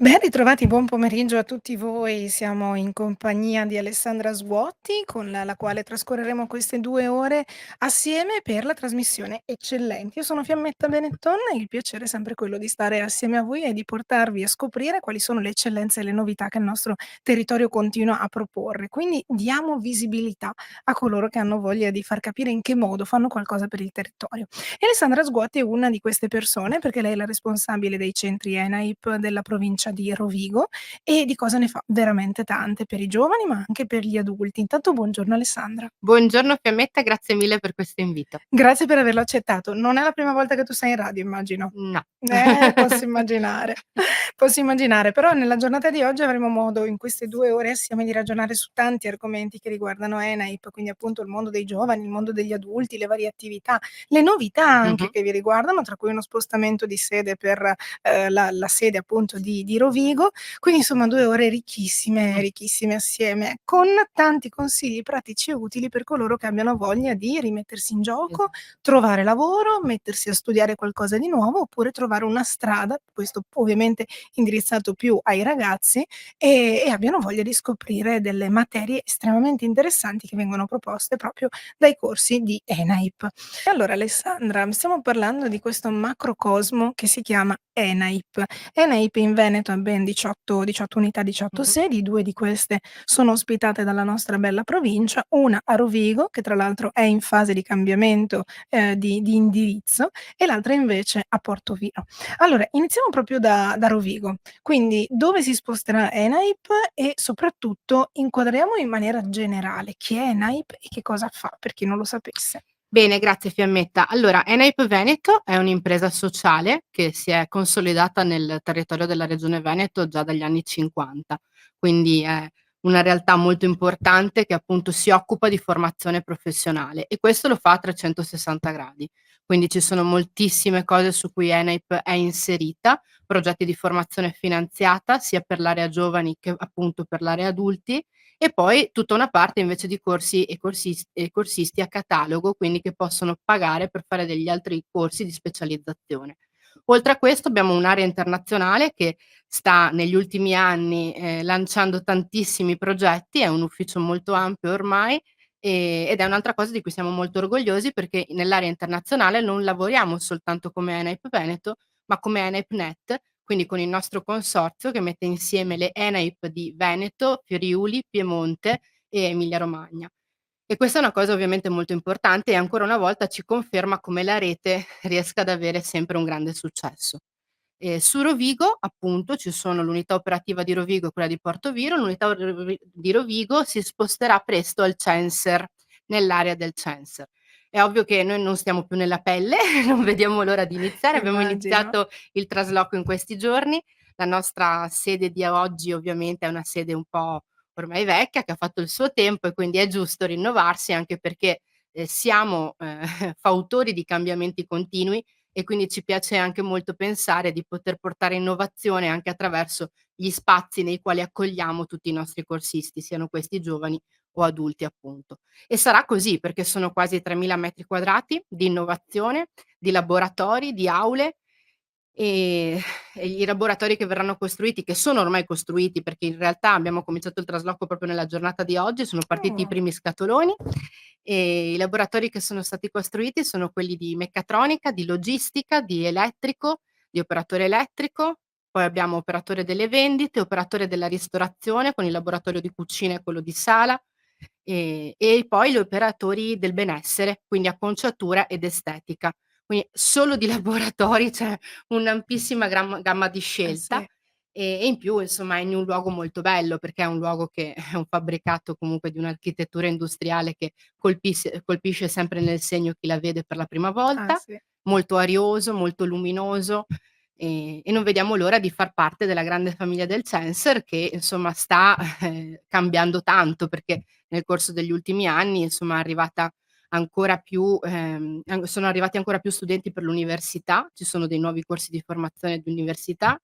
Ben ritrovati, buon pomeriggio a tutti voi. Siamo in compagnia di Alessandra Sguotti, con la quale trascorreremo queste 2 ore assieme per la trasmissione Eccellenti. Io sono Fiammetta Benetton e il piacere è sempre quello di stare assieme a voi e di portarvi a scoprire quali sono le eccellenze e le novità che il nostro territorio continua a proporre. Quindi diamo visibilità a coloro che hanno voglia di far capire in che modo fanno qualcosa per il territorio. E Alessandra Sguotti è una di queste persone, perché lei è la responsabile dei centri ENAIP della provincia di Rovigo e di cose ne fa veramente tante per i giovani, ma anche per gli adulti. Intanto buongiorno Alessandra. Buongiorno Fiammetta, grazie mille per questo invito. Grazie per averlo accettato. Non è la prima volta che tu sei in radio, immagino. No. Posso immaginare, posso immaginare, però nella giornata di oggi avremo modo in queste 2 ore assieme di ragionare su tanti argomenti che riguardano ENAIP, quindi appunto il mondo dei giovani, il mondo degli adulti, le varie attività, le novità anche Mh-mh. che vi riguardano, tra cui uno spostamento di sede per, la sede appunto di Rovigo. Quindi insomma 2 ore ricchissime, Mh. ricchissime assieme, con tanti consigli pratici e utili per coloro che abbiano voglia di rimettersi in gioco, Esa trovare lavoro, mettersi a studiare qualcosa di nuovo, oppure trovare una strada, questo ovviamente indirizzato più ai ragazzi, e abbiano voglia di scoprire delle materie estremamente interessanti che vengono proposte proprio dai corsi di ENAIP. E allora Alessandra, stiamo parlando di questo macrocosmo che si chiama ENAIP. ENAIP in Veneto ha ben 18 unità, 18 Mh-mh. sedi, 2 di queste sono ospitate dalla nostra bella provincia, una a Rovigo, che tra l'altro è in fase di cambiamento di indirizzo, e l'altra invece a Portovino. Allora, iniziamo proprio da Rovigo. Quindi dove si sposterà ENAIP e soprattutto inquadriamo in maniera generale chi è ENAIP e che cosa fa, per chi non lo sapesse. Bene, grazie Fiammetta. Allora, ENAIP Veneto è un'impresa sociale che si è consolidata nel territorio della regione Veneto già dagli anni '50, quindi è una realtà molto importante che appunto si occupa di formazione professionale e questo lo fa a 360 gradi. Quindi ci sono moltissime cose su cui ENAIP è inserita, progetti di formazione finanziata sia per l'area giovani che appunto per l'area adulti e poi tutta una parte invece di corsi e corsisti a catalogo, quindi che possono pagare per fare degli altri corsi di specializzazione. Oltre a questo abbiamo un'area internazionale che sta negli ultimi anni, lanciando tantissimi progetti, è un ufficio molto ampio ormai, ed è un'altra cosa di cui siamo molto orgogliosi perché nell'area internazionale non lavoriamo soltanto come ENAIP Veneto, ma come ENAIP Net, quindi con il nostro consorzio che mette insieme le ENAIP di Veneto, Friuli, Piemonte e Emilia Romagna. E questa è una cosa ovviamente molto importante e ancora una volta ci conferma come la rete riesca ad avere sempre un grande successo. Su Rovigo, appunto, ci sono l'unità operativa di Rovigo e quella di Portoviro. L'unità di Rovigo si sposterà presto al Censer, nell'area del Censer. È ovvio che noi non stiamo più nella pelle, non vediamo l'ora di iniziare. Abbiamo Immagino. iniziato il trasloco in questi giorni. La nostra sede di oggi ovviamente è una sede un po' ormai vecchia, che ha fatto il suo tempo e quindi è giusto rinnovarsi, anche perché, siamo, fautori di cambiamenti continui e quindi ci piace anche molto pensare di poter portare innovazione anche attraverso gli spazi nei quali accogliamo tutti i nostri corsisti, siano questi giovani o adulti appunto. E sarà così perché sono quasi 3000 metri quadrati di innovazione, di laboratori, di aule, Ehm, e i laboratori che verranno costruiti, che sono ormai costruiti, perché in realtà abbiamo cominciato il trasloco proprio nella giornata di oggi, sono partiti i Oh. primi scatoloni, e i laboratori che sono stati costruiti sono quelli di meccatronica, di logistica, di elettrico, di operatore elettrico, poi abbiamo operatore delle vendite, operatore della ristorazione con il laboratorio di cucina e quello di sala, e poi gli operatori del benessere, quindi acconciatura ed estetica. Quindi solo di laboratori c'è un'ampissima gamma di Eh scelta, sì. e in più insomma è in un luogo molto bello, perché è un luogo che è un fabbricato comunque di un'architettura industriale che colpisce sempre nel segno chi la vede per la prima Ah volta, sì. molto arioso, molto luminoso, e non vediamo l'ora di far parte della grande famiglia del Censer che insomma sta, cambiando tanto, perché nel corso degli ultimi anni insomma è arrivata ancora più an sono arrivati ancora più studenti per l'università, ci sono dei nuovi corsi di formazione di università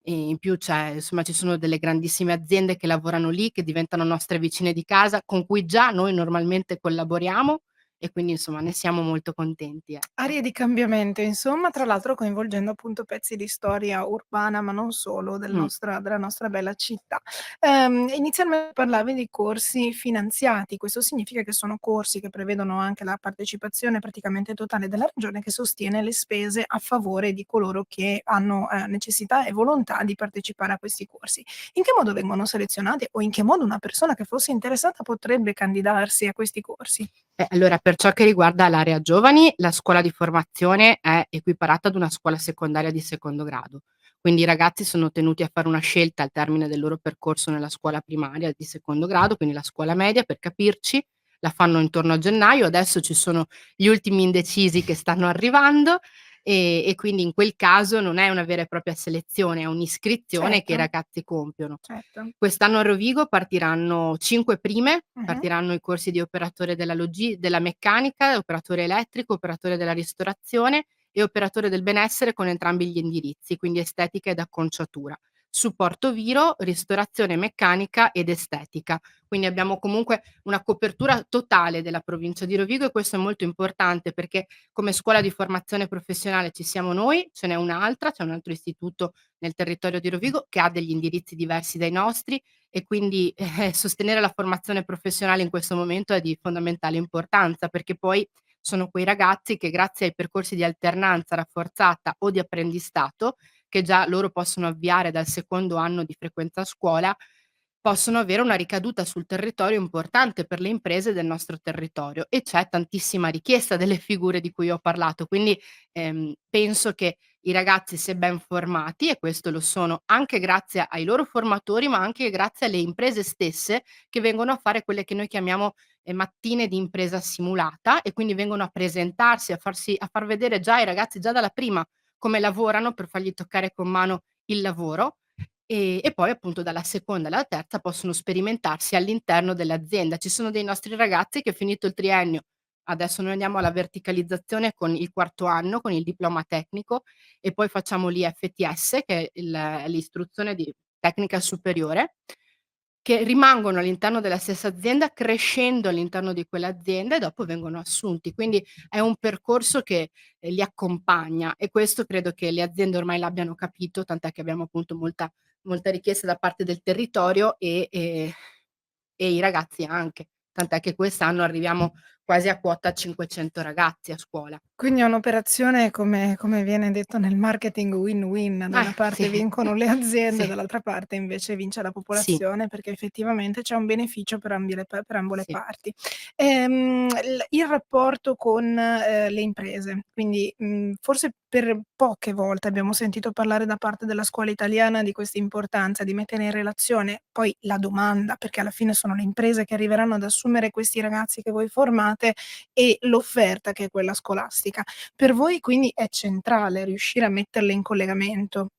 e in più c'è insomma ci sono delle grandissime aziende che lavorano lì, che diventano nostre vicine di casa, con cui già noi normalmente collaboriamo e quindi insomma ne siamo molto contenti, ecco. Arie di cambiamento insomma, tra l'altro coinvolgendo appunto pezzi di storia urbana, ma non solo, Mh. della nostra bella città. Inizialmente parlavi di corsi finanziati, questo significa che sono corsi che prevedono anche la partecipazione praticamente totale della regione che sostiene le spese a favore di coloro che hanno, necessità e volontà di partecipare a questi corsi. In che modo vengono selezionati o in che modo una persona che fosse interessata potrebbe candidarsi a questi corsi? Allora per ciò che riguarda l'area giovani, la scuola di formazione è equiparata ad una scuola secondaria di secondo grado. Quindi i ragazzi sono tenuti a fare una scelta al termine del loro percorso nella scuola primaria di secondo grado, quindi la scuola media per capirci, la fanno intorno a gennaio, adesso ci sono gli ultimi indecisi che stanno arrivando, e quindi in quel caso non è una vera e propria selezione, è un'iscrizione che i Certo, ragazzi compiono. certo. Quest'anno a Rovigo partiranno 5 prime, Mh-mh. partiranno i corsi di operatore della meccanica, operatore elettrico, operatore della ristorazione e operatore del benessere con entrambi gli indirizzi, quindi estetica ed acconciatura. Supporto Viro, ristorazione meccanica ed estetica. Quindi abbiamo comunque una copertura totale della provincia di Rovigo e questo è molto importante perché come scuola di formazione professionale ci siamo noi, ce n'è un'altra, c'è un altro istituto nel territorio di Rovigo che ha degli indirizzi diversi dai nostri e quindi, sostenere la formazione professionale in questo momento è di fondamentale importanza, perché poi sono quei ragazzi che grazie ai percorsi di alternanza rafforzata o di apprendistato, che già loro possono avviare dal secondo anno di frequenza a scuola, possono avere una ricaduta sul territorio importante per le imprese del nostro territorio e c'è tantissima richiesta delle figure di cui ho parlato. Quindi, penso che i ragazzi, se ben formati, e questo lo sono anche grazie ai loro formatori, ma anche grazie alle imprese stesse che vengono a fare quelle che noi chiamiamo, mattine di impresa simulata e quindi vengono a presentarsi, a far vedere già ai ragazzi, già dalla prima, come lavorano per fargli toccare con mano il lavoro, e poi appunto dalla seconda alla terza possono sperimentarsi all'interno dell'azienda. Ci sono dei nostri ragazzi che finito il triennio, adesso noi andiamo alla verticalizzazione con il quarto anno, con il diploma tecnico e poi facciamo l'IFTS che è l'istruzione di tecnica superiore, che rimangono all'interno della stessa azienda, crescendo all'interno di quell'azienda e dopo vengono assunti. Quindi è un percorso che, li accompagna e questo credo che le aziende ormai l'abbiano capito, tant'è che abbiamo appunto molta richiesta da parte del territorio e i ragazzi anche. Tant'è che quest'anno arriviamo quasi a quota 500 ragazzi a scuola. Quindi è un'operazione come viene detto nel marketing win-win, da una Sì, parte vincono le aziende, sì, dall'altra parte invece vince la sì, popolazione, perché effettivamente c'è un beneficio per ambo le sì. parti. Il rapporto con, le imprese, quindi, forse per poche volte abbiamo sentito parlare da parte della scuola italiana di questa importanza di mettere in relazione poi la domanda, perché alla fine sono le imprese che arriveranno ad assumere questi ragazzi che voi formate, e l'offerta che è quella scolastica. Per voi quindi è centrale riuscire a metterle in collegamento.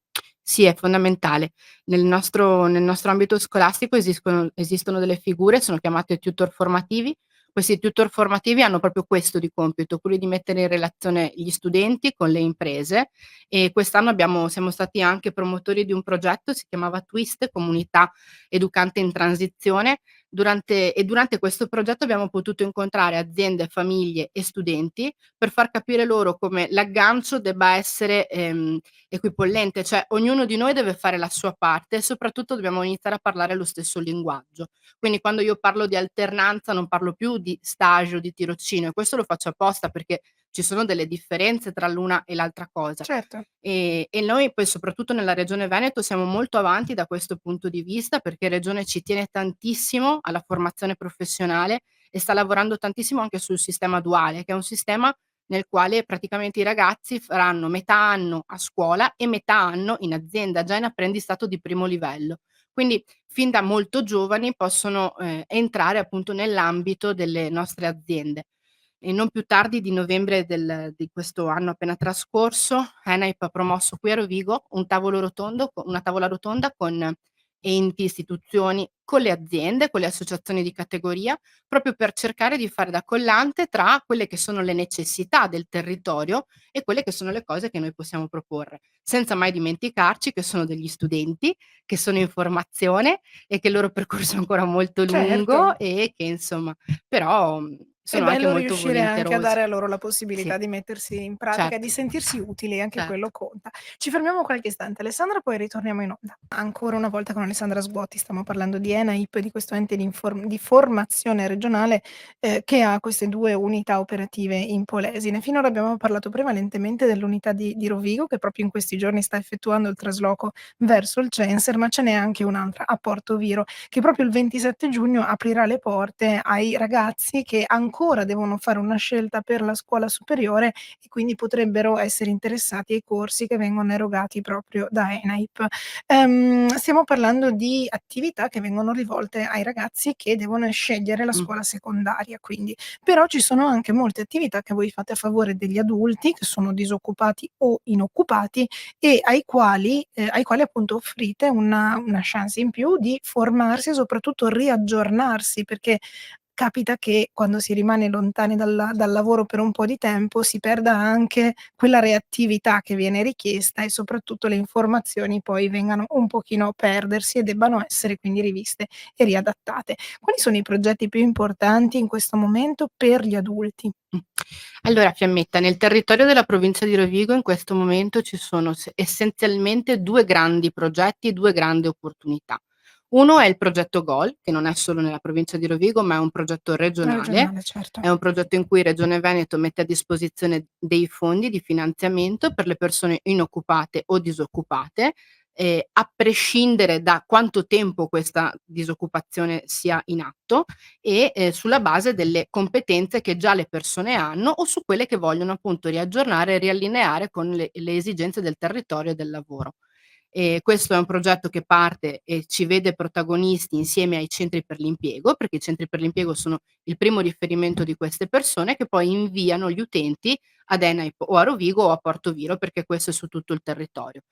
Sì, è fondamentale. Nel nostro ambito scolastico esistono delle figure, sono chiamate tutor formativi. Questi tutor formativi hanno proprio questo di compito, quello di mettere in relazione gli studenti con le imprese e quest'anno siamo stati anche promotori di un progetto, si chiamava Twist, Comunità Educante in Transizione. Durante questo progetto abbiamo potuto incontrare aziende, famiglie e studenti per far capire loro come l'aggancio debba essere, equipollente, cioè ognuno di noi deve fare la sua parte e soprattutto dobbiamo iniziare a parlare lo stesso linguaggio. Quindi quando io parlo di alternanza non parlo più di stage o di tirocinio e questo lo faccio apposta perché ci sono delle differenze tra l'una e l'altra cosa. Certo. E noi poi soprattutto nella regione Veneto siamo molto avanti da questo punto di vista perché regione ci tiene tantissimo alla formazione professionale e sta lavorando tantissimo anche sul sistema duale, che è un sistema nel quale praticamente i ragazzi faranno metà anno a scuola e metà anno in azienda, già in apprendistato di primo livello. Quindi fin da molto giovani possono, entrare appunto nell'ambito delle nostre aziende. E non più tardi di novembre di questo anno appena trascorso, ENAIP ha promosso qui a Rovigo una tavola rotonda con enti, istituzioni, con le aziende, con le associazioni di categoria, proprio per cercare di fare da collante tra quelle che sono le necessità del territorio e quelle che sono le cose che noi possiamo proporre, senza mai dimenticarci che sono degli studenti, che sono in formazione e che il loro percorso è ancora molto Certo. lungo e che insomma però, È sono anche bello molto riuscire anche a volenterosi. dare a loro la Sì, possibilità di mettersi in pratica, di certo, sentirsi utili, anche quello certo. conta. Ci fermiamo qualche istante Alessandra, poi ritorniamo in onda. Ancora una volta con Alessandra Sbotti, stiamo parlando di ENAIP, di questo ente di formazione regionale, che ha queste 2 unità operative in Polesine. Finora abbiamo parlato prevalentemente dell'unità di Rovigo, che proprio in questi giorni sta effettuando il trasloco verso il Censer, ma ce n'è anche un'altra a Porto Viro, che proprio il 27 giugno aprirà le porte ai ragazzi che ancora devono fare una scelta per la scuola superiore e quindi potrebbero essere interessati ai corsi che vengono erogati proprio da ENAIP. Stiamo parlando di attività che vengono rivolte ai ragazzi che devono scegliere la Mh. scuola secondaria, quindi. Però ci sono anche molte attività che voi fate a favore degli adulti che sono disoccupati o inoccupati e ai quali appunto offrite una chance in più di formarsi e soprattutto riaggiornarsi, perché capita che quando si rimane lontani dal lavoro per un po' di tempo si perda anche quella reattività che viene richiesta e soprattutto le informazioni poi vengano un pochino a perdersi e debbano essere quindi riviste e riadattate. Quali sono i progetti più importanti in questo momento per gli adulti? Mh. Allora Fiammetta, nel territorio della provincia di Rovigo in questo momento ci sono essenzialmente 2 grandi progetti, 2 grandi opportunità. Uno è il progetto GOL, che non è solo nella provincia di Rovigo, ma è un progetto regionale. Regionale, certo. È un progetto in cui Regione Veneto mette a disposizione dei fondi di finanziamento per le persone inoccupate o disoccupate, a prescindere da quanto tempo questa disoccupazione sia in atto e, sulla base delle competenze che già le persone hanno o su quelle che vogliono appunto riaggiornare e riallineare con le esigenze del territorio e del lavoro. Questo è un progetto che parte e ci vede protagonisti insieme ai centri per l'impiego, perché i centri per l'impiego sono il primo riferimento di queste persone che poi inviano gli utenti ad ENAIP o a Rovigo o a Portoviro, perché questo è su tutto il territorio.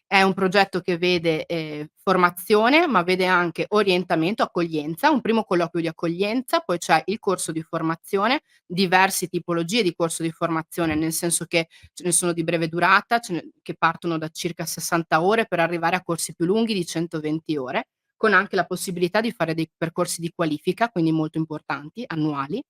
È un progetto che vede, formazione, ma vede anche orientamento, accoglienza, un primo colloquio di accoglienza, poi c'è il corso di formazione, diversi tipologie di corso di formazione, nel senso che ce ne sono di breve durata, ce ne che partono da circa 60 ore per arrivare a corsi più lunghi di 120 ore, con anche la possibilità di fare dei percorsi di qualifica, quindi molto importanti, annuali.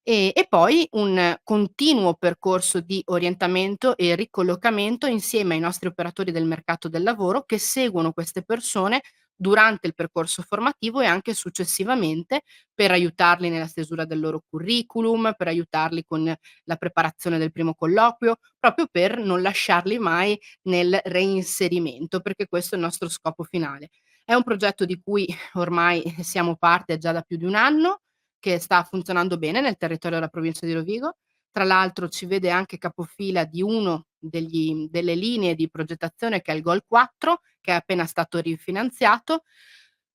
E poi un continuo percorso di orientamento e ricollocamento insieme ai nostri operatori del mercato del lavoro che seguono queste persone durante il percorso formativo e anche successivamente per aiutarli nella stesura del loro curriculum, per aiutarli con la preparazione del primo colloquio, proprio per non lasciarli mai nel reinserimento, perché questo è il nostro scopo finale. È un progetto di cui ormai siamo parte già da più di 1 anno, che sta funzionando bene nel territorio della provincia di Rovigo. Tra l'altro ci vede anche capofila di uno delle linee di progettazione che è il Goal 4, che è appena stato rifinanziato.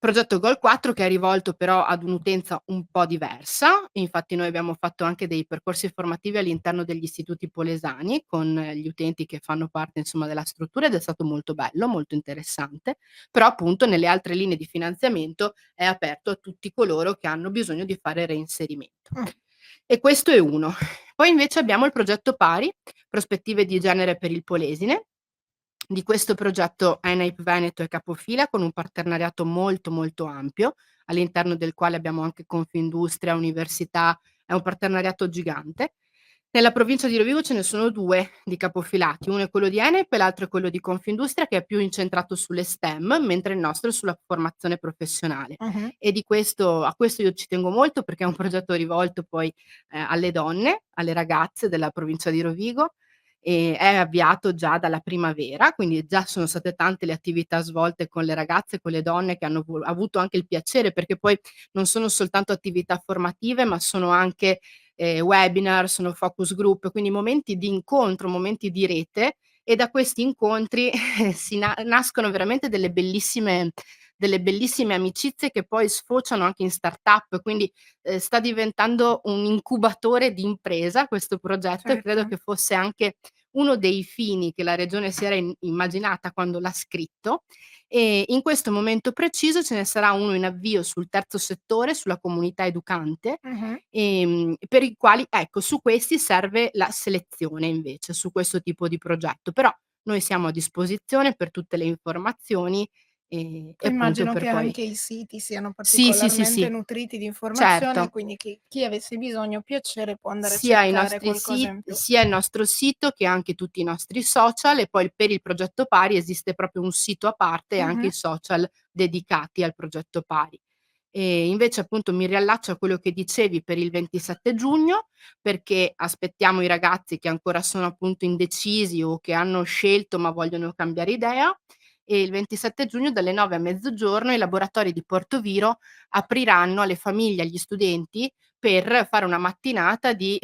Progetto Goal 4 che è rivolto però ad un'utenza un po' diversa. Infatti noi abbiamo fatto anche dei percorsi formativi all'interno degli istituti polesani con gli utenti che fanno parte insomma della struttura ed è stato molto bello, molto interessante. Però appunto nelle altre linee di finanziamento è aperto a tutti coloro che hanno bisogno di fare reinserimento. Mh. E questo è uno. Poi invece abbiamo il progetto Pari, prospettive di genere per il Polesine. Di questo progetto ENAIP Veneto è capofila con un partenariato molto, molto ampio, all'interno del quale abbiamo anche Confindustria, università, è un partenariato gigante. Nella provincia di Rovigo ce ne sono 2 di capofilati, uno è quello di ENAIP e l'altro è quello di Confindustria che è più incentrato sulle STEM, mentre il nostro è sulla formazione professionale. Mh-mh. E a questo io ci tengo molto perché è un progetto rivolto poi, alle donne, alle ragazze della provincia di Rovigo. È avviato già dalla primavera, quindi già sono state tante le attività svolte con le ragazze, con le donne che hanno avuto anche il piacere, perché poi non sono soltanto attività formative, ma sono anche, webinar, sono focus group, quindi momenti di incontro, momenti di rete e da questi incontri si nascono veramente delle bellissime amicizie che poi sfociano anche in startup, quindi, sta diventando un incubatore di impresa questo progetto e credo Certo. che fosse anche uno dei fini che la regione si era immaginata quando l'ha scritto. In questo momento preciso ce ne sarà uno in avvio sul terzo settore, sulla comunità educante, Mh-mh. per i quali ecco, su questi serve la selezione invece, su questo tipo di progetto. Però noi siamo a disposizione per tutte le informazioni Poi appunto immagino per che poi anche i siti siano sì, sì, sì, particolarmente sì, nutriti di informazione, certo. quindi chi avesse bisogno o piacere può andare a Sia i cercare nostri qualcosa in più. sia il nostro sito che anche tutti i nostri social e poi per il progetto Pari esiste proprio un sito a parte e anche Mh-mh. i social dedicati al progetto Pari. Invece appunto mi riallaccio a quello che dicevi per il 27 giugno, perché aspettiamo i ragazzi che ancora sono appunto indecisi o che hanno scelto ma vogliono cambiare idea e il 27 giugno dalle 9 a mezzogiorno i laboratori di Portoviro apriranno alle famiglie e agli studenti per fare una mattinata di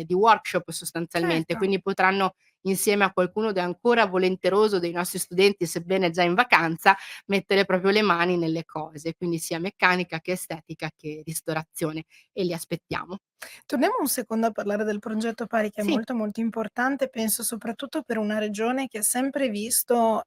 di workshop sostanzialmente, Certo. quindi potranno insieme a qualcuno ed è ancora volenteroso dei nostri studenti, sebbene già in vacanza, mettere proprio le mani nelle cose, quindi sia meccanica che estetica che ristorazione e li aspettiamo. Torniamo un secondo a parlare del progetto Pari che è Sì, molto, molto importante, penso soprattutto per una regione che ha sempre visto,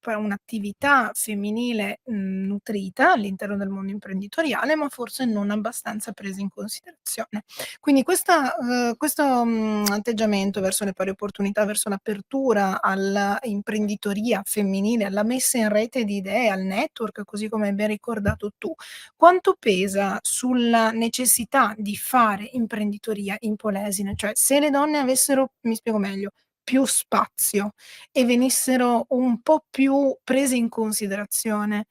un'attività femminile, nutrita all'interno del mondo imprenditoriale, ma forse non abbastanza presa in considerazione. Quindi questo, atteggiamento verso le pari opportunità, verso l'apertura alla imprenditoria femminile, alla messa in rete di idee, al network, così come hai ben ricordato tu, quanto pesa sulla necessità di fare imprenditoria in Polesine? Cioè, se le donne avessero, mi spiego meglio, più spazio e venissero un po' più prese in considerazione,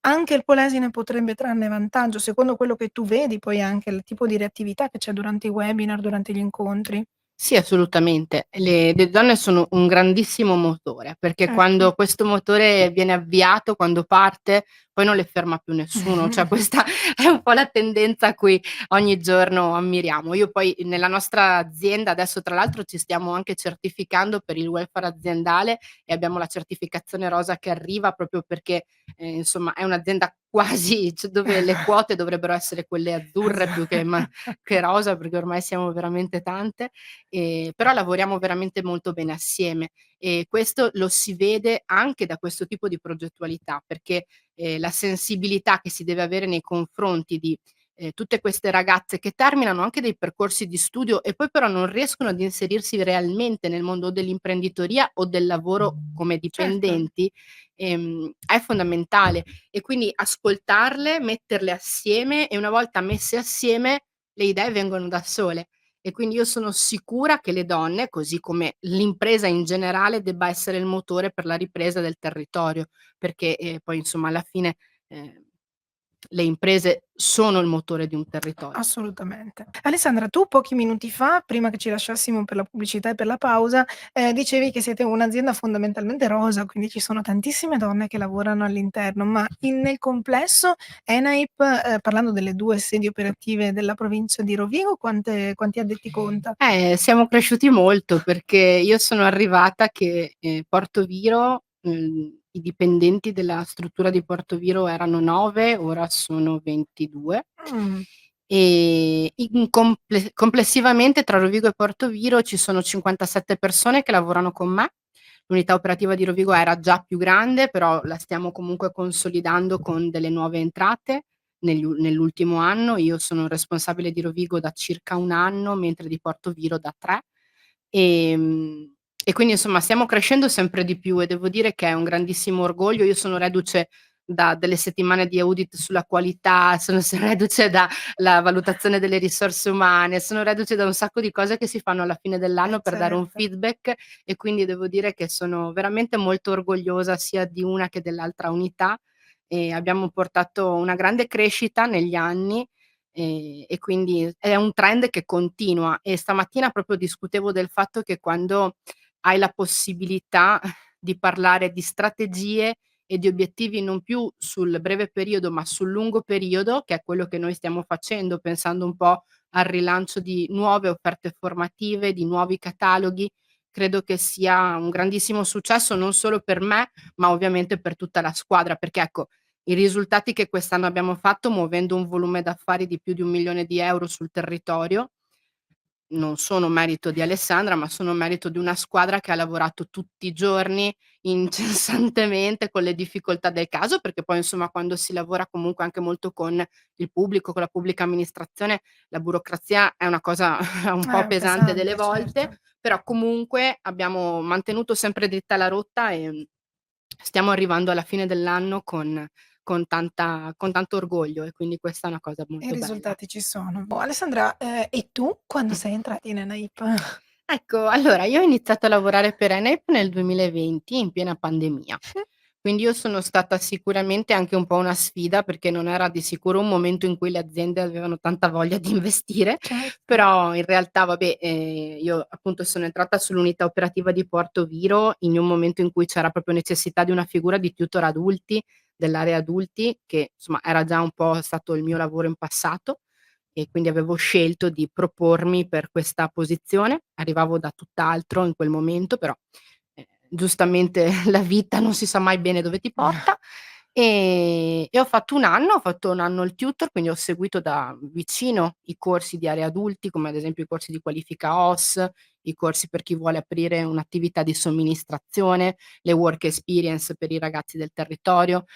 anche il Polesine potrebbe trarne vantaggio, secondo quello che tu vedi, poi anche il tipo di reattività che c'è durante i webinar, durante gli incontri? sì, assolutamente. Le donne sono un grandissimo motore, perché Certo. quando questo motore viene avviato, quando parte, poi non le ferma più nessuno. Cioè questa è un po' la tendenza a cui ogni giorno ammiriamo. Io poi nella nostra azienda adesso tra l'altro ci stiamo anche certificando per il welfare aziendale e abbiamo la certificazione rosa che arriva proprio perché, insomma è un'azienda quasi cioè dove le quote dovrebbero essere quelle azzurre più Esatto. che rosa, perché ormai siamo veramente tante. Però lavoriamo veramente molto bene assieme e questo lo si vede anche da questo tipo di progettualità, perché, la sensibilità che si deve avere nei confronti di, tutte queste ragazze che terminano anche dei percorsi di studio e poi però non riescono ad inserirsi realmente nel mondo dell'imprenditoria o del lavoro come Certo. dipendenti, è fondamentale e quindi ascoltarle, metterle assieme e una volta messe assieme le idee vengono da sole. E quindi io sono sicura che le donne, così come l'impresa in generale, debba essere il motore per la ripresa del territorio, perché, poi insomma alla fine, ehm, le imprese sono il motore di un territorio. Assolutamente. Alessandra, tu pochi minuti fa, prima che ci lasciassimo per la pubblicità e per la pausa, dicevi che siete un'azienda fondamentalmente rosa, quindi ci sono tantissime donne che lavorano all'interno, ma nel complesso ENAIP, parlando delle 2 sedi operative della provincia di Rovigo, quanti addetti conta? Siamo cresciuti molto perché io sono arrivata che, Portoviro i dipendenti della struttura di Portoviro erano 9, ora sono 22. Mh, In complessivamente tra Rovigo e Portoviro ci sono 57 persone che lavorano con me. L'unità operativa di Rovigo era già più grande, però la stiamo comunque consolidando con delle nuove entrate nell'ultimo anno. Io sono responsabile di Rovigo da circa 1 anno, mentre di Portoviro da 3. E quindi insomma stiamo crescendo sempre di più e devo dire che è un grandissimo orgoglio. Io sono reduce da delle settimane di audit sulla qualità, sono reduce dalla valutazione delle risorse umane, sono reduce da un sacco di cose che si fanno alla fine dell'anno per dare un certo. feedback e quindi devo dire che sono veramente molto orgogliosa sia di una che dell'altra unità e abbiamo portato una grande crescita negli anni. E quindi è un trend che continua e stamattina proprio discutevo del fatto che quando hai la possibilità di parlare di strategie e di obiettivi non più sul breve periodo, ma sul lungo periodo, che è quello che noi stiamo facendo, pensando un po' al rilancio di nuove offerte formative, di nuovi cataloghi, credo che sia un grandissimo successo non solo per me, ma ovviamente per tutta la squadra, perché ecco, i risultati che quest'anno abbiamo fatto, muovendo un volume d'affari di più di 1.000.000 € sul territorio, non sono merito di Alessandra, ma sono merito di una squadra che ha lavorato tutti i giorni, incessantemente, con le difficoltà del caso, perché poi insomma quando si lavora comunque anche molto con il pubblico, con la pubblica amministrazione, la burocrazia è una cosa un po' pesante delle Pesante, certo. volte, però comunque abbiamo mantenuto sempre dritta la rotta, stiamo arrivando alla fine dell'anno con tanto orgoglio e quindi questa è una cosa E i molto bella. risultati ci sono. Boh, Alessandra, e tu quando sei entrata in ENAIP? Ecco, allora io ho iniziato a lavorare per ENEP nel 2020 in piena pandemia. Quindi io sono stata sicuramente anche un po' una sfida, perché non era di sicuro un momento in cui le aziende avevano tanta voglia di investire, Certo, però in realtà vabbè, io appunto sono entrata sull'unità operativa di Porto Viro in un momento in cui c'era proprio necessità di una figura di tutor adulti, dell'area adulti, che insomma era già un po' stato il mio lavoro in passato e quindi avevo scelto di propormi per questa posizione. Arrivavo da tutt'altro in quel momento, però, giustamente la vita non si sa mai bene dove ti porta, e ho fatto 1 anno il tutor, quindi ho seguito da vicino i corsi di area adulti, come ad esempio i corsi di qualifica OS, i corsi per chi vuole aprire un'attività di somministrazione, le work experience per i ragazzi del territorio.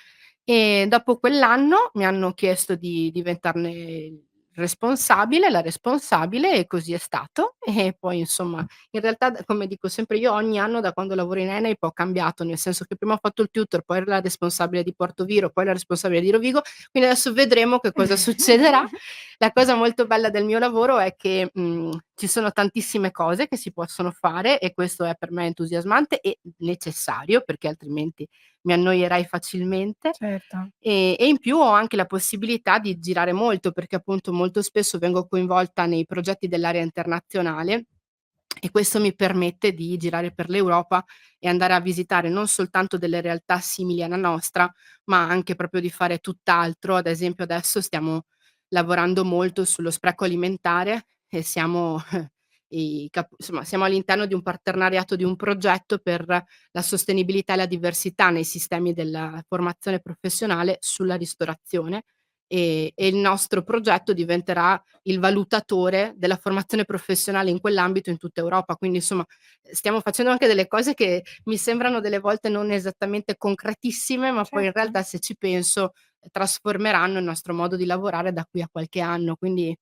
E dopo quell'anno mi hanno chiesto di diventarne responsabile, la responsabile e così è stato. E poi insomma, in realtà come dico sempre io, ogni anno da quando lavoro in ENAIP ho cambiato, nel senso che prima ho fatto il tutor, poi ero la responsabile di Portoviro, poi la responsabile di Rovigo, quindi adesso vedremo che cosa succederà. La cosa molto bella del mio lavoro è che, ci sono tantissime cose che si possono fare e questo è per me entusiasmante e necessario, perché altrimenti mi annoierei facilmente. certo. E in più ho anche la possibilità di girare molto, perché appunto molto spesso vengo coinvolta nei progetti dell'area internazionale e questo mi permette di girare per l'Europa e andare a visitare non soltanto delle realtà simili alla nostra, ma anche proprio di fare tutt'altro. Ad esempio adesso stiamo lavorando molto sullo spreco alimentare e siamo insomma siamo all'interno di un partenariato di un progetto per la sostenibilità e la diversità nei sistemi della formazione professionale sulla ristorazione, e il nostro progetto diventerà il valutatore della formazione professionale in quell'ambito in tutta Europa. Quindi insomma, stiamo facendo anche delle cose che mi sembrano delle volte non esattamente concretissime, ma poi in Certo. realtà se ci penso, trasformeranno il nostro modo di lavorare da qui a qualche anno. Quindi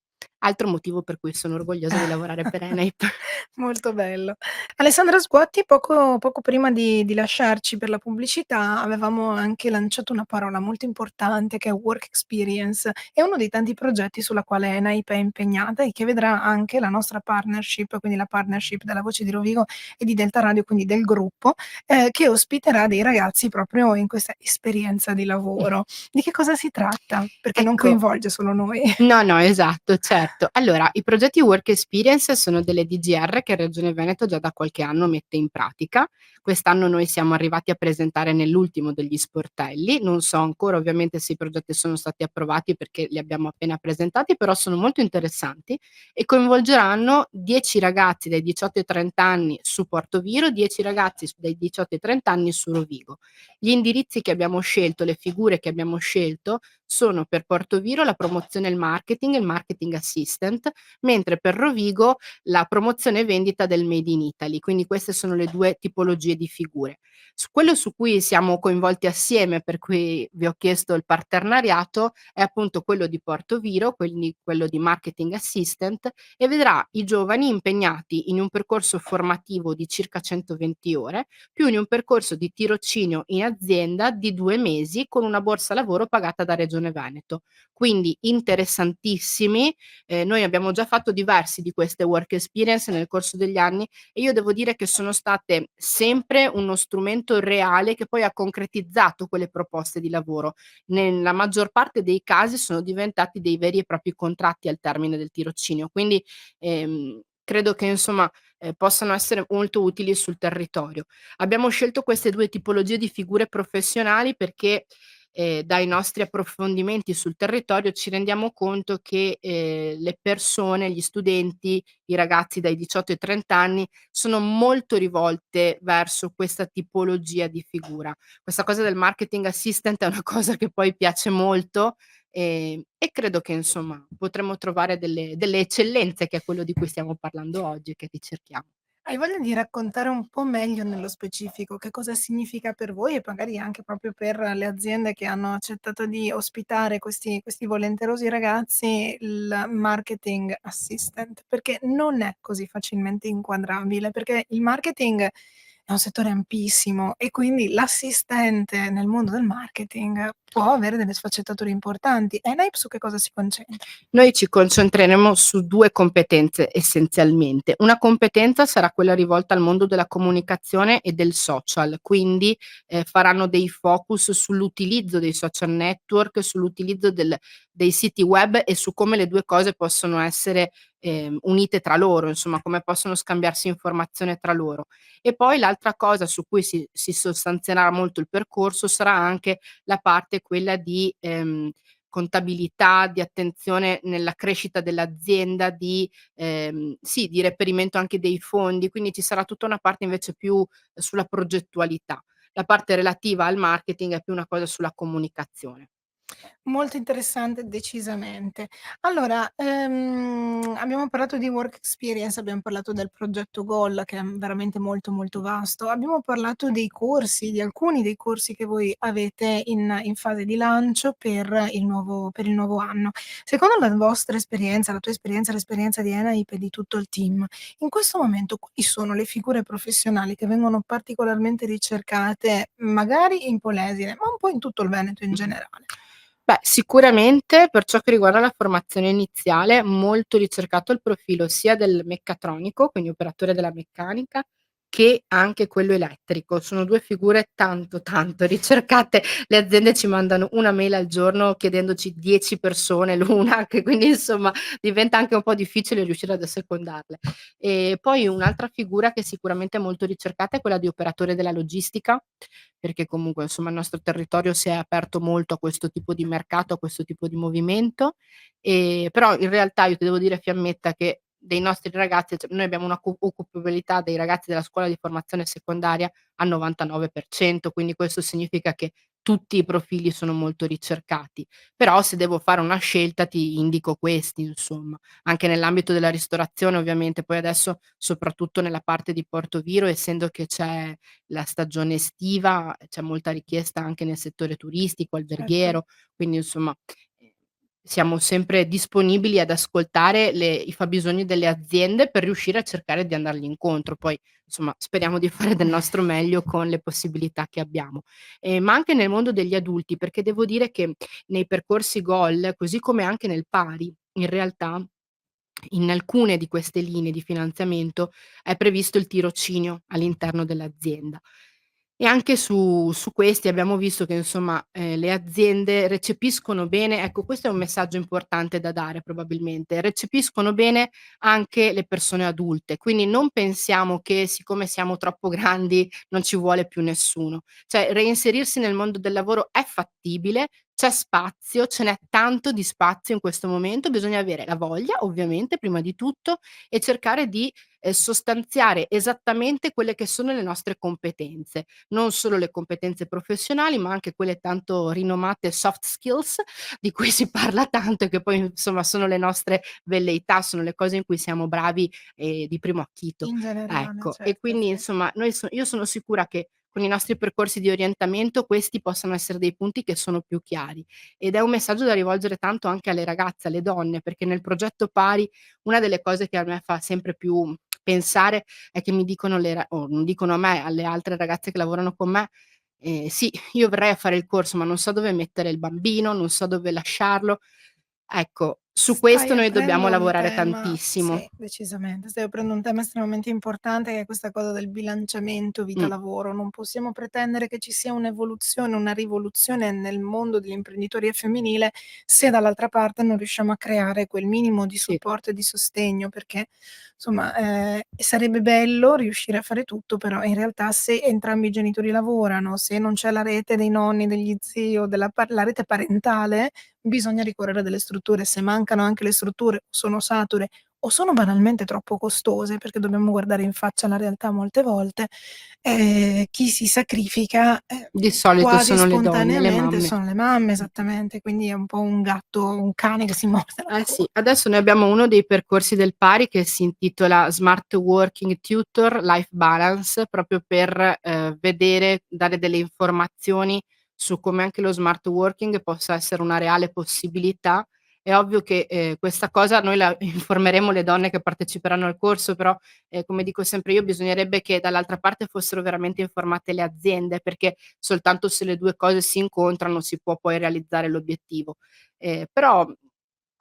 altro motivo per cui sono orgogliosa di lavorare per ENAIP. Molto bello. Alessandra Sguotti, poco prima di lasciarci per la pubblicità, avevamo anche lanciato una parola molto importante che è work experience. È uno dei tanti progetti sulla quale ENAIP è impegnata e che vedrà anche la nostra partnership, quindi la partnership della Voce di Rovigo e di Delta Radio, quindi del gruppo, che ospiterà dei ragazzi proprio in questa esperienza di lavoro. Di che cosa si tratta? Perché non Ecco. coinvolge solo noi. No, no, esatto, certo. Allora, i progetti work experience sono delle DGR che Regione Veneto già da qualche anno mette in pratica. Quest'anno noi siamo arrivati a presentare nell'ultimo degli sportelli. Non so ancora ovviamente se i progetti sono stati approvati perché li abbiamo appena presentati, però sono molto interessanti e coinvolgeranno 10 ragazzi dai 18 ai 30 anni su Portoviro, 10 ragazzi dai 18 ai 30 anni su Rovigo. Gli indirizzi che abbiamo scelto, le figure che abbiamo scelto sono per Portoviro la promozione e il marketing assistant, mentre per Rovigo la promozione e vendita del made in Italy. Quindi queste sono le 2 tipologie di figure. Su quello su cui siamo coinvolti assieme, per cui vi ho chiesto il partenariato, è appunto quello di Portoviro, quindi quello di marketing assistant, e vedrà i giovani impegnati in un percorso formativo di circa 120 ore, più in un percorso di tirocinio in azienda di 2 mesi con una borsa lavoro pagata da Regione Veneto. Quindi interessantissimi, noi abbiamo già fatto diversi di queste work experience nel corso degli anni e io devo dire che sono state sempre uno strumento reale che poi ha concretizzato quelle proposte di lavoro. Nella maggior parte dei casi sono diventati dei veri e propri contratti al termine del tirocinio, quindi, credo che insomma, possano essere molto utili sul territorio. Abbiamo scelto queste 2 tipologie di figure professionali perché, dai nostri approfondimenti sul territorio ci rendiamo conto che, le persone, gli studenti, i ragazzi dai 18 ai 30 anni sono molto rivolte verso questa tipologia di figura. Questa cosa del marketing assistant è una cosa che poi piace molto, e credo che insomma potremo trovare delle eccellenze, che è quello di cui stiamo parlando oggi e che ricerchiamo. Hai voglia di raccontare un po' meglio nello specifico che cosa significa per voi e magari anche proprio per le aziende che hanno accettato di ospitare questi volenterosi ragazzi, il marketing assistant? Perché non è così facilmente inquadrabile, perché il marketing è è un settore ampissimo e quindi l'assistente nel mondo del marketing può avere delle sfaccettature importanti. ENAIP su che cosa si concentra? Noi ci concentreremo su 2 competenze essenzialmente. Una competenza sarà quella rivolta al mondo della comunicazione e del social, quindi, faranno dei focus sull'utilizzo dei social network, sull'utilizzo dei siti web e su come le 2 cose possono essere, unite tra loro, insomma come possono scambiarsi informazione tra loro. E poi l'altra cosa su cui si sostanzierà molto il percorso sarà anche la parte quella di, contabilità, di attenzione nella crescita dell'azienda, sì, di reperimento anche dei fondi, quindi ci sarà tutta una parte invece più sulla progettualità. La parte relativa al marketing è più una cosa sulla comunicazione. Molto interessante decisamente. Allora, abbiamo parlato di work experience, abbiamo parlato del progetto GOL che è, veramente molto, molto vasto. Abbiamo parlato dei corsi, di alcuni dei corsi che voi avete in fase di lancio per il nuovo anno. Secondo la vostra esperienza, la tua esperienza, l'esperienza di ENAIP e di tutto il team, in questo momento quali sono le figure professionali che vengono particolarmente ricercate, magari in Polesine, ma un po' in tutto il Veneto in generale? Beh, sicuramente per ciò che riguarda la formazione iniziale, molto ricercato il profilo sia del meccatronico, quindi operatore della meccanica, che anche quello elettrico. Sono 2 figure tanto, tanto ricercate. Le aziende ci mandano una mail al giorno chiedendoci 10 persone l'una, che quindi insomma diventa anche un po' difficile riuscire ad assecondarle. E poi un'altra figura che sicuramente è molto ricercata è quella di operatore della logistica, perché comunque insomma il nostro territorio si è aperto molto a questo tipo di mercato, a questo tipo di movimento, però in realtà io ti devo dire, Fiammetta, che dei nostri ragazzi, cioè noi abbiamo una occupabilità dei ragazzi della scuola di formazione secondaria al 99%, quindi questo significa che tutti i profili sono molto ricercati. Però se devo fare una scelta ti indico questi insomma, anche nell'ambito della ristorazione ovviamente, poi adesso soprattutto nella parte di Portoviro, essendo che c'è la stagione estiva, c'è molta richiesta anche nel settore turistico, Certo. alberghiero, quindi insomma, ehm, siamo sempre disponibili ad ascoltare i fabbisogni delle aziende per riuscire a cercare di andargli incontro. Poi, insomma, speriamo di fare del nostro meglio con le possibilità che abbiamo. Ma anche nel mondo degli adulti, perché devo dire che nei percorsi GOL, così come anche nel pari, in realtà in alcune di queste linee di finanziamento è previsto il tirocinio all'interno dell'azienda. E anche su questi abbiamo visto che insomma, le aziende recepiscono bene, ecco, questo è un messaggio importante da dare probabilmente, recepiscono bene anche le persone adulte, quindi non pensiamo che siccome siamo troppo grandi non ci vuole più nessuno. Cioè reinserirsi nel mondo del lavoro è fattibile, c'è spazio, ce n'è tanto di spazio in questo momento, bisogna avere la voglia ovviamente prima di tutto e cercare di, sostanziare esattamente quelle che sono le nostre competenze, non solo le competenze professionali, ma anche quelle tanto rinomate soft skills di cui si parla tanto e che poi insomma sono le nostre velleità, sono le cose in cui siamo bravi, di primo acchito. In generale, Ecco, e certo, quindi sì. insomma io sono sicura che con i nostri percorsi di orientamento questi possano essere dei punti che sono più chiari. Ed è un messaggio da rivolgere tanto anche alle ragazze, alle donne, perché nel progetto pari una delle cose che a me fa sempre più pensare è che mi dicono o non dicono a me, alle altre ragazze che lavorano con me: "Sì, io verrei a fare il corso, ma non so dove mettere il bambino, non so dove lasciarlo". Ecco, su Stai questo noi dobbiamo aprendo un lavorare tema tantissimo. sì, decisamente. Stai aprendo un tema estremamente importante che è questa cosa del bilanciamento Mh, vita-lavoro. Non possiamo pretendere che ci sia un'evoluzione, una rivoluzione nel mondo dell'imprenditoria femminile se dall'altra parte non riusciamo a creare quel minimo di sì. supporto e di sostegno, perché insomma, sarebbe bello riuscire a fare tutto, però in realtà se entrambi i genitori lavorano, se non c'è la rete dei nonni, degli zii o la rete parentale, bisogna ricorrere a delle strutture. Se mancano anche le strutture, sono sature o sono banalmente troppo costose, perché dobbiamo guardare in faccia la realtà molte volte, chi si sacrifica, Di solito quasi sono le donne, le spontaneamente mamme. sono le mamme, Mh. esattamente, quindi è un po' un cane che si morde la Eh sì, coda. adesso noi abbiamo uno dei percorsi del pari che si intitola Smart Working Tutor Life Balance, proprio per, vedere, dare delle informazioni su come anche lo smart working possa essere una reale possibilità È ovvio che, questa cosa noi la informeremo le donne che parteciperanno al corso, però, come dico sempre io, bisognerebbe che dall'altra parte fossero veramente informate le aziende, perché soltanto se le 2 cose si incontrano si può poi realizzare l'obiettivo. Però,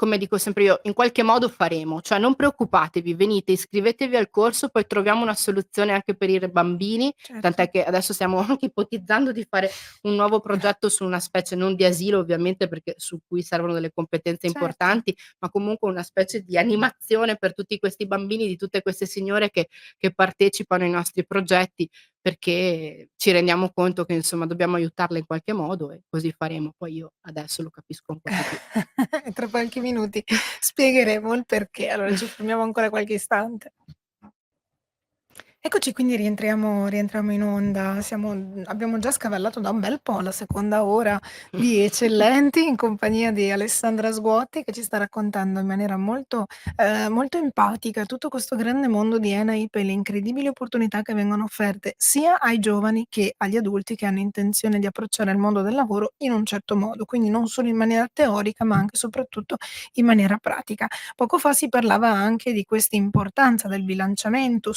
come dico sempre io, in qualche modo faremo, cioè non preoccupatevi, venite, iscrivetevi al corso, poi troviamo una soluzione anche per i bambini, Certo. tant'è che adesso stiamo anche ipotizzando di fare un nuovo progetto su una specie non di asilo ovviamente, perché su cui servono delle competenze Certo. importanti, ma comunque una specie di animazione per tutti questi bambini, di tutte queste signore che partecipano ai nostri progetti, perché ci rendiamo conto che insomma dobbiamo aiutarle in qualche modo e così faremo. Poi io adesso lo capisco un po' di più. Tra pochi minuti spiegheremo il perché. Allora ci fermiamo ancora qualche istante. Eccoci, quindi rientriamo in onda. Abbiamo già scavallato da un bel po' la seconda ora di Eccellenti in compagnia di Alessandra Sguotti, che ci sta raccontando in maniera molto empatica tutto questo grande mondo di ENAIP e le incredibili opportunità che vengono offerte sia ai giovani che agli adulti che hanno intenzione di approcciare il mondo del lavoro in un certo modo, quindi non solo in maniera teorica, ma anche e soprattutto in maniera pratica. Poco fa si parlava anche di questa importanza del bilanciamento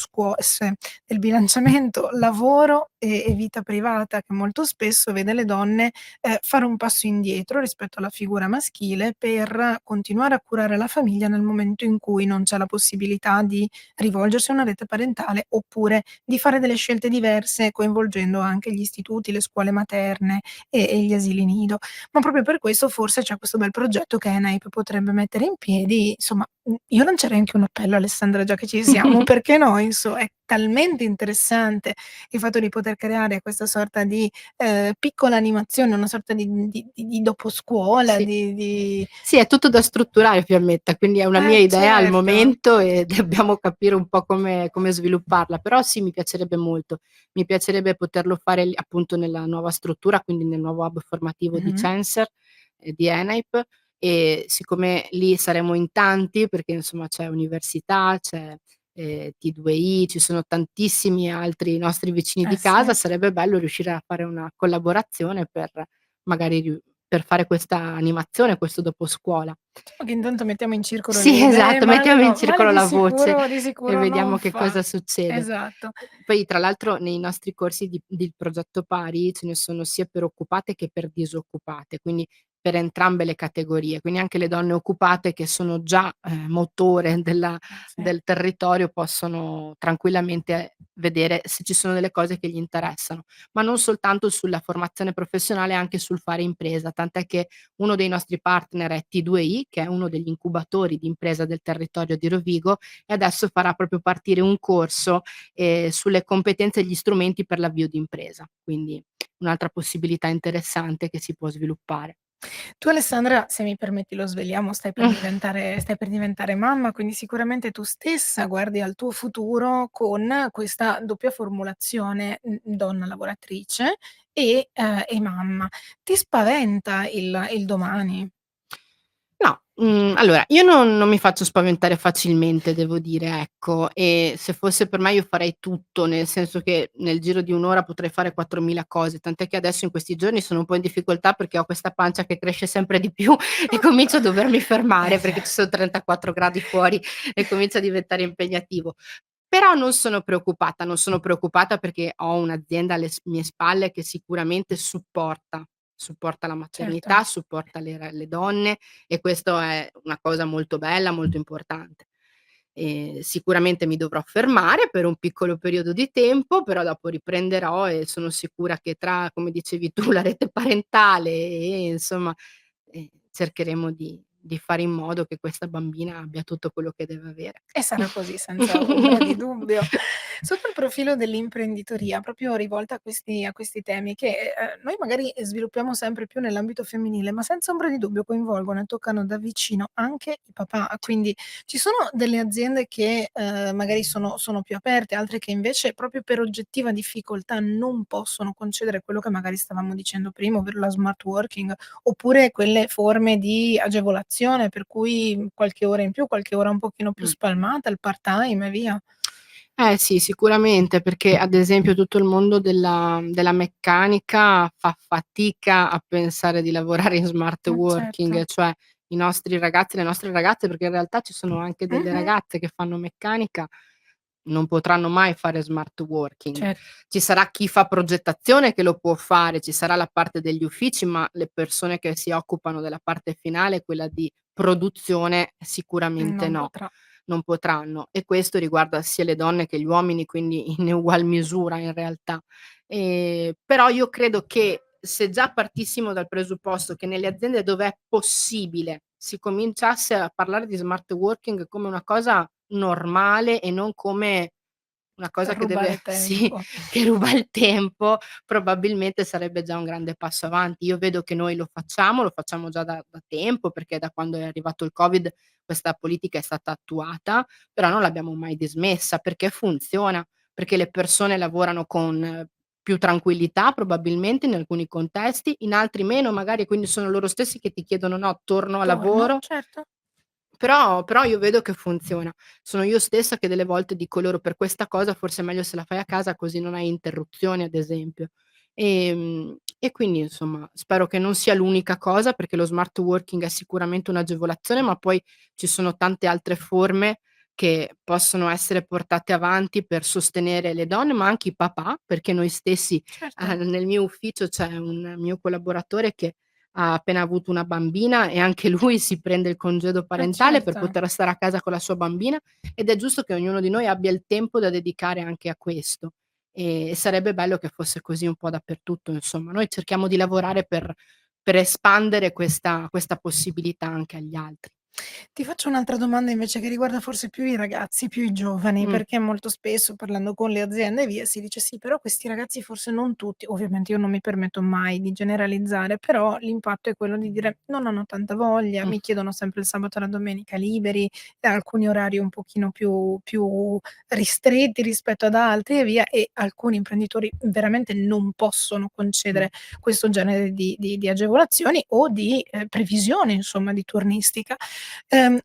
lavoro e vita privata, che molto spesso vede le donne, fare un passo indietro rispetto alla figura maschile per continuare a curare la famiglia nel momento in cui non c'è la possibilità di rivolgersi a una rete parentale, oppure di fare delle scelte diverse coinvolgendo anche gli istituti, le scuole materne e gli asili nido. Ma proprio per questo forse c'è questo bel progetto che ENAIP potrebbe mettere in piedi. Insomma, io lancerei anche un appello, Alessandra, già che ci siamo, perché no, è talmente interessante il fatto di poter creare questa sorta di, piccola animazione, una sorta di doposcuola, Sì. di Sì, è tutto da strutturare Fiammetta, quindi è una mia idea al certo. momento e dobbiamo capire un po' come svilupparla, però sì, mi piacerebbe molto. Mi piacerebbe poterlo fare lì appunto nella nuova struttura, quindi nel nuovo hub formativo di Mh-mh. Censer e di ENAIP, e siccome lì saremo in tanti, perché insomma c'è università, c'è, T2I, ci sono tantissimi altri nostri vicini Eh di sì. casa, sarebbe bello riuscire a fare una collaborazione per magari per fare questa animazione, questo doposcuola. Diciamo che intanto mettiamo in circolo le Sì, idee, esatto, mettiamo in male circolo la voce di e sicuro non vediamo che fa. cosa succede. Esatto. Poi tra l'altro nei nostri corsi di progetto pari ce ne sono sia per occupate che per disoccupate, quindi per entrambe le categorie. Quindi anche le donne occupate che sono già, motore Sì. del territorio possono tranquillamente vedere se ci sono delle cose che gli interessano, ma non soltanto sulla formazione professionale, anche sul fare impresa, tant'è che uno dei nostri partner è T2I, che è uno degli incubatori di impresa del territorio di Rovigo, e adesso farà proprio partire un corso, sulle competenze e gli strumenti per l'avvio d'impresa. Quindi un'altra possibilità interessante che si può sviluppare. Tu Alessandra, se mi permetti lo sveliamo, stai per diventare mamma, quindi sicuramente tu stessa guardi al tuo futuro con questa doppia formulazione, donna lavoratrice e mamma. Ti spaventa il domani? No, allora io non mi faccio spaventare facilmente devo dire, ecco, e se fosse per me io farei tutto, nel senso che nel giro di 1 ora potrei fare 4000 cose, tant'è che adesso in questi giorni sono un po' in difficoltà perché ho questa pancia che cresce sempre di più e comincio a dovermi fermare perché ci sono 34 gradi fuori e comincia a diventare impegnativo. Però non sono preoccupata, non sono preoccupata perché ho un'azienda alle mie spalle che sicuramente supporta la Certo. maternità, supporta le donne e questo è una cosa molto bella, molto importante. Sicuramente mi dovrò fermare per un piccolo periodo di tempo, però dopo riprenderò e sono sicura che tra, come dicevi tu, la rete parentale e insomma, cercheremo di fare in modo che questa bambina abbia tutto quello che deve avere. E sarà così senza ombra di dubbio. Sotto il profilo dell'imprenditoria, proprio rivolta a questi temi che, noi magari sviluppiamo sempre più nell'ambito femminile, ma senza ombra di dubbio coinvolgono e toccano da vicino anche i papà. Quindi ci sono delle aziende che, magari sono più aperte, altre che invece proprio per oggettiva difficoltà non possono concedere quello che magari stavamo dicendo prima, ovvero la smart working, oppure quelle forme di agevolazione per cui qualche ora in più, qualche ora un pochino più Mh. spalmata, il part-time e via. Eh sì, sicuramente, perché ad esempio tutto il mondo della meccanica fa fatica a pensare di lavorare in smart Certo. working, cioè i nostri ragazzi e le nostre ragazze, perché in realtà ci sono anche delle Mh-mh. ragazze che fanno meccanica, non potranno mai fare smart working. Cer Ci sarà chi fa progettazione che lo può fare, ci sarà la parte degli uffici, ma le persone che si occupano della parte finale, quella di produzione, sicuramente non no, potrà. non potranno. E questo riguarda sia le donne che gli uomini, quindi in ugual misura in realtà. Però io credo che se già partissimo dal presupposto che nelle aziende dove è possibile si cominciasse a parlare di smart working come una cosa normale e non come una cosa che deve Rubare sì, tempo. che ruba il tempo, probabilmente sarebbe già un grande passo avanti. Io vedo che noi lo facciamo già da tempo, perché da quando è arrivato il Covid questa politica è stata attuata, però non l'abbiamo mai dismessa, perché funziona, perché le persone lavorano con più tranquillità probabilmente in alcuni contesti, in altri meno magari, quindi sono loro stessi che ti chiedono: "No, torno a Torno, lavoro". certo. Però io vedo che funziona. Sono io stessa che delle volte dico loro: "Per questa cosa forse è meglio se la fai a casa così non hai interruzioni", ad esempio. E quindi insomma spero che non sia l'unica cosa, perché lo smart working è sicuramente un'agevolazione, ma poi ci sono tante altre forme che possono essere portate avanti per sostenere le donne, ma anche i papà, perché noi stessi Certo, nel mio ufficio c'è un mio collaboratore che ha appena avuto una bambina e anche lui si prende il congedo parentale per certo. poter stare a casa con la sua bambina, ed è giusto che ognuno di noi abbia il tempo da dedicare anche a questo. E sarebbe bello che fosse così un po' dappertutto, insomma. Noi cerchiamo di lavorare per espandere questa possibilità anche agli altri. Ti faccio un'altra domanda invece che riguarda forse più i ragazzi, più i giovani, Mh, perché molto spesso parlando con le aziende e via, si dice: "Sì, però questi ragazzi forse non tutti", ovviamente io non mi permetto mai di generalizzare, però l'impatto è quello di dire: "Non hanno tanta voglia, mh, mi chiedono sempre il sabato e la domenica liberi, e alcuni orari un pochino più ristretti rispetto ad altri e via", e alcuni imprenditori veramente non possono mh. concedere questo genere di agevolazioni o di, previsione insomma di turnistica.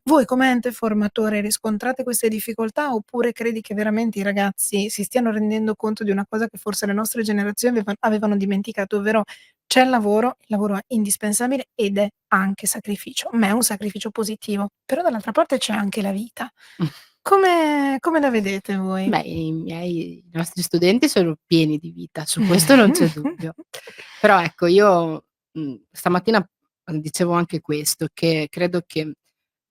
Voi come ente formatore riscontrate queste difficoltà, oppure credi che veramente i ragazzi si stiano rendendo conto di una cosa che forse le nostre generazioni avevano dimenticato, ovvero c'è il lavoro è indispensabile ed è anche sacrificio, ma è un sacrificio positivo, però dall'altra parte c'è anche la vita. Come la vedete voi? Beh, i nostri studenti sono pieni di vita, su questo non c'è dubbio. Però ecco, io, stamattina, dicevo anche questo, che credo che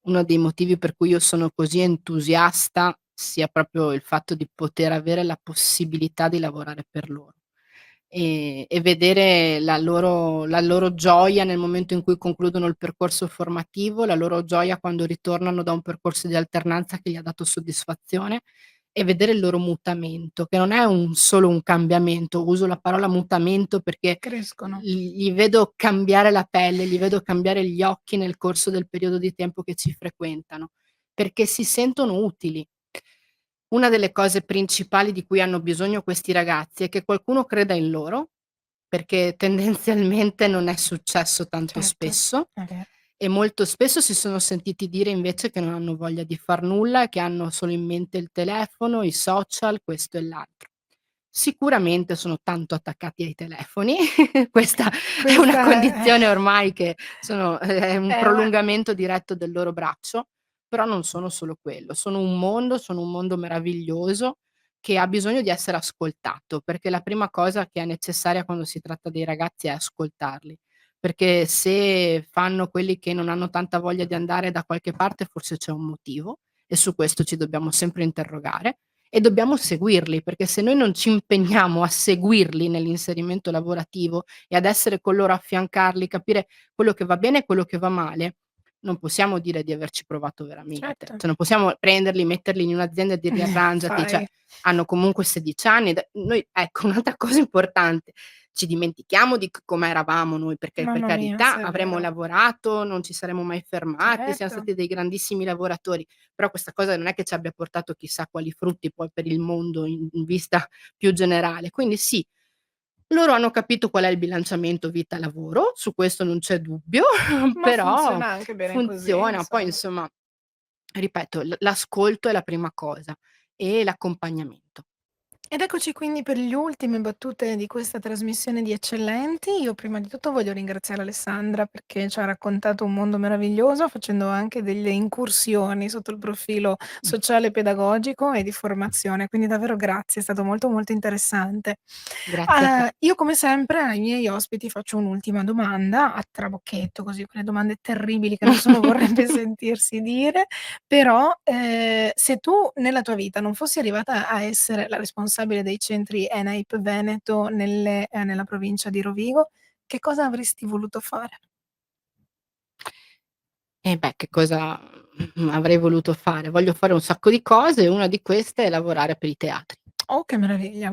uno dei motivi per cui io sono così entusiasta sia proprio il fatto di poter avere la possibilità di lavorare per loro, e vedere la loro gioia nel momento in cui concludono il percorso formativo, la loro gioia quando ritornano da un percorso di alternanza che gli ha dato soddisfazione, e vedere il loro mutamento, che non è solo un cambiamento. Uso la parola mutamento perché Crescono. gli vedo cambiare la pelle, gli vedo cambiare gli occhi nel corso del periodo di tempo che ci frequentano, perché si sentono utili. Una delle cose principali di cui hanno bisogno questi ragazzi è che qualcuno creda in loro, perché tendenzialmente non è successo tanto Certo, spesso, è vero. e molto spesso si sono sentiti dire invece che non hanno voglia di far nulla e che hanno solo in mente il telefono, i social, questo e l'altro. Sicuramente sono tanto attaccati ai telefoni, questa è una Questa condizione ormai che è un ma prolungamento diretto del loro braccio, però non sono solo quello, sono un mondo meraviglioso che ha bisogno di essere ascoltato, perché la prima cosa che è necessaria quando si tratta dei ragazzi è ascoltarli, perché se fanno quelli che non hanno tanta voglia di andare da qualche parte forse c'è un motivo, e su questo ci dobbiamo sempre interrogare. E dobbiamo seguirli, perché se noi non ci impegniamo a seguirli nell'inserimento lavorativo e ad essere con loro, affiancarli, capire quello che va bene e quello che va male, non possiamo dire di averci provato veramente. certo. Cioè non possiamo prenderli, metterli in un'azienda e dirgli: "Arrangiati", cioè Fai hanno comunque 16 anni, noi ecco, un'altra cosa importante, ci dimentichiamo di come eravamo noi, perché per mamma mia, carità se è avremmo vero. lavorato, non ci saremmo mai fermati, siam Certo. stati dei grandissimi lavoratori, però questa cosa non è che ci abbia portato chissà quali frutti poi per il mondo in vista più generale. Quindi sì, loro hanno capito qual è il bilanciamento vita-lavoro, su questo non c'è dubbio, Ma però funziona anche bene così, funziona. Poi insomma. insomma, ripeto, l'ascolto è la prima cosa, e l'accompagnamento. Ed eccoci quindi per gli ultime battute di questa trasmissione di Eccellenti. Io prima di tutto voglio ringraziare Alessandra perché ci ha raccontato un mondo meraviglioso, facendo anche delle incursioni sotto il profilo sociale pedagogico e di formazione, quindi davvero grazie, è stato molto, molto interessante. Grazie a te. Io come sempre ai miei ospiti faccio un'ultima domanda a trabocchetto, così quelle domande terribili che nessuno vorrebbe sentirsi dire. Però, se tu nella tua vita non fossi arrivata a essere la responsabile dei centri ENAIP Veneto nella provincia di Rovigo, che cosa avresti voluto fare? Eh beh, che cosa, avrei voluto fare? Voglio fare un sacco di cose e una di queste è lavorare per i teatri. Oh, che meraviglia.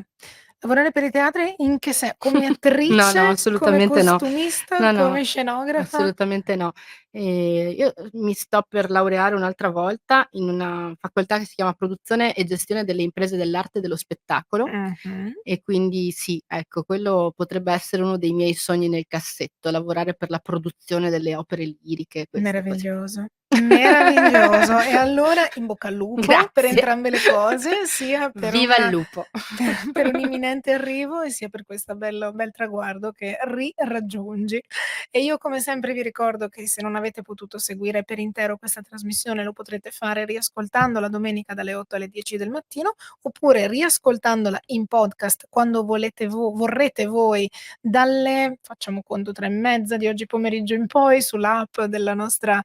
Lavorare per i teatri in che come No, no, attrice, come assolutamente no. costumista, No, no, come scenografa? assolutamente no. Io, mi sto per laureare un'altra volta in una facoltà che si chiama Produzione e Gestione delle imprese dell'arte e dello spettacolo Mh-mh. e quindi sì, ecco, quello potrebbe essere uno dei miei sogni nel cassetto, lavorare per la produzione delle opere liriche, queste cose qui. Meraviglioso, meraviglioso. E allora in bocca al lupo per Grazie. entrambe le cose, sia per Viva il una lupo. per un imminente arrivo e sia per questo bel traguardo che raggiungi. E io come sempre vi ricordo che se non avete potuto seguire per intero questa trasmissione lo potrete fare riascoltandola domenica dalle 8 alle 10 del mattino, oppure riascoltandola in podcast quando vorrete voi dalle facciamo conto 3 e mezza di oggi pomeriggio in poi sull'app della nostra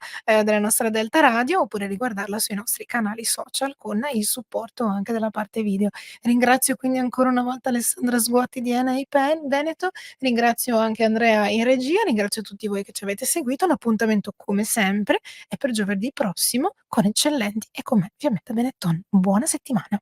Delta Radio, oppure riguardarla sui nostri canali social con il supporto anche della parte video. Ringrazio quindi ancora una volta Alessandra Sguatti di ENAI Veneto, ringrazio anche Andrea in regia, ringrazio tutti voi che ci avete seguito. L'appuntamento come sempre è per giovedì prossimo con Eccellenti e con me, Fiammetta Benetton. Buona settimana.